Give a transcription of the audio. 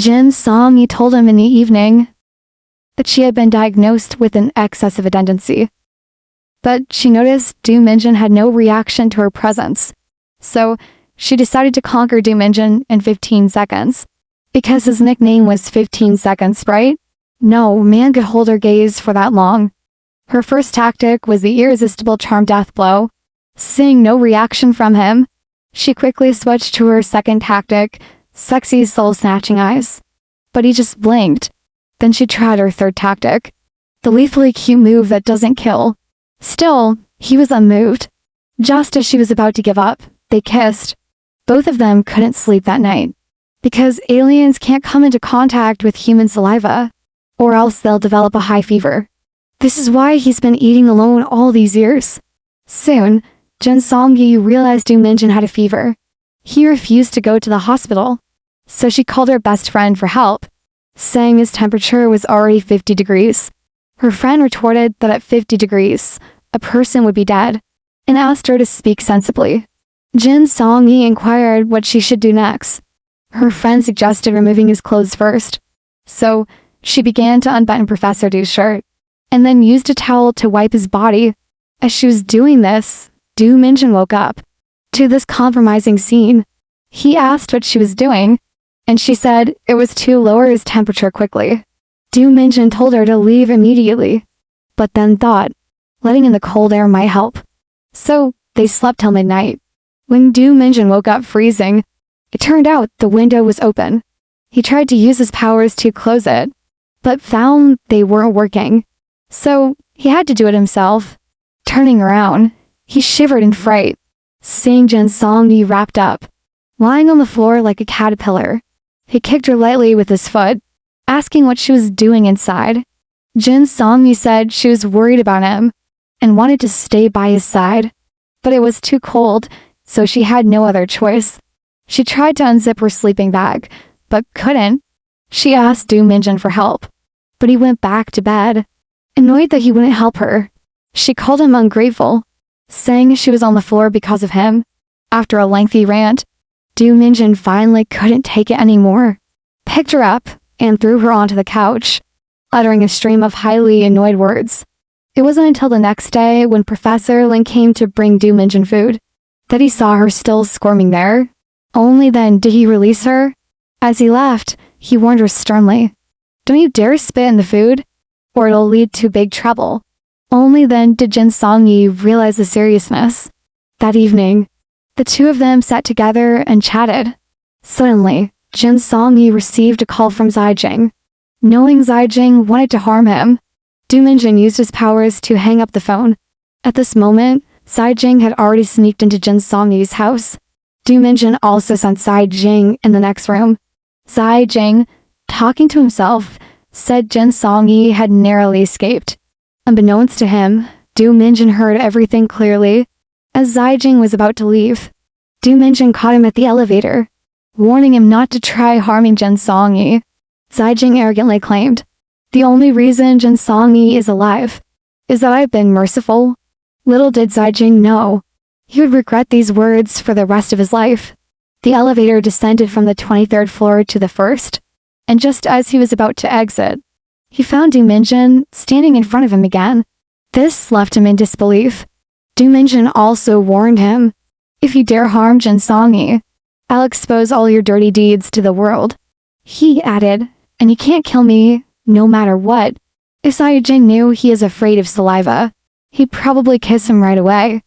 Jin Song-yi told him in the evening that she had been diagnosed with an excessive tendency. But she noticed Du Minjin had no reaction to her presence, so she decided to conquer Du Minjin in 15 seconds. Because his nickname was 15 seconds, right? No man could hold her gaze for that long. Her first tactic was the irresistible charm death blow. Seeing no reaction from him, she quickly switched to her second tactic, sexy soul-snatching eyes. But he just blinked. Then she tried her third tactic, the lethally cute move that doesn't kill. Still, he was unmoved. Just as she was about to give up, they kissed. Both of them couldn't sleep that night, because aliens can't come into contact with human saliva, or else they'll develop a high fever. This is why he's been eating alone all these years. Soon, Jin Song-yi realized Du Minjin had a fever. He refused to go to the hospital, so she called her best friend for help, saying his temperature was already 50 degrees. Her friend retorted that at 50 degrees, a person would be dead, and asked her to speak sensibly. Jin Song-yi inquired what she should do next. Her friend suggested removing his clothes first, so she began to unbutton Professor Du's shirt, and then used a towel to wipe his body. As she was doing this, Du Minjin woke up to this compromising scene. He asked what she was doing, and she said it was to lower his temperature quickly. Du Minjin told her to leave immediately, but then thought letting in the cold air might help. So they slept till midnight. When Du Minjin woke up freezing, it turned out the window was open. He tried to use his powers to close it, but found they weren't working. So he had to do it himself. Turning around, he shivered in fright, seeing Jin Song-yi wrapped up, lying on the floor like a caterpillar. He kicked her lightly with his foot, asking what she was doing inside. Jin Song-yi said she was worried about him and wanted to stay by his side, but it was too cold, so she had no other choice. She tried to unzip her sleeping bag, but couldn't. She asked Du Minjin for help, but he went back to bed. Annoyed that he wouldn't help her, she called him ungrateful, saying she was on the floor because of him. After a lengthy rant, Du Minjin finally couldn't take it anymore, picked her up, and threw her onto the couch, uttering a stream of highly annoyed words. It wasn't until the next day, when Professor Lin came to bring Du Minjin food, that he saw her still squirming there. Only then did he release her. As he left, he warned her sternly, "Don't you dare spit in the food, or it'll lead to big trouble." Only then did Jin Song-yi realize the seriousness. That evening, the two of them sat together and chatted. Suddenly, Jin Song-yi received a call from Zijing. Knowing Zijing wanted to harm him, Du Minjin used his powers to hang up the phone. At this moment, Zijing had already sneaked into Jin Song-yi's house. Du Minjin also sent Zijing in the next room. Zijing, talking to himself, said Jin Song-yi had narrowly escaped. Unbeknownst to him, Du Minjin heard everything clearly. As Zijing was about to leave, Du Minjin caught him at the elevator, warning him not to try harming Jin Song-yi. Zijing arrogantly claimed, "The only reason Jin Song-yi is alive is that I've been merciful." Little did Zijing know, he would regret these words for the rest of his life. The elevator descended from the 23rd floor to the 1st, and just as he was about to exit, he found Du Minjin standing in front of him again. This left him in disbelief. Du Minjin also warned him, "If you dare harm Jin Song-yi, I'll expose all your dirty deeds to the world." He added, "And you can't kill me, no matter what." If Zijing knew he is afraid of saliva, he'd probably kiss him right away.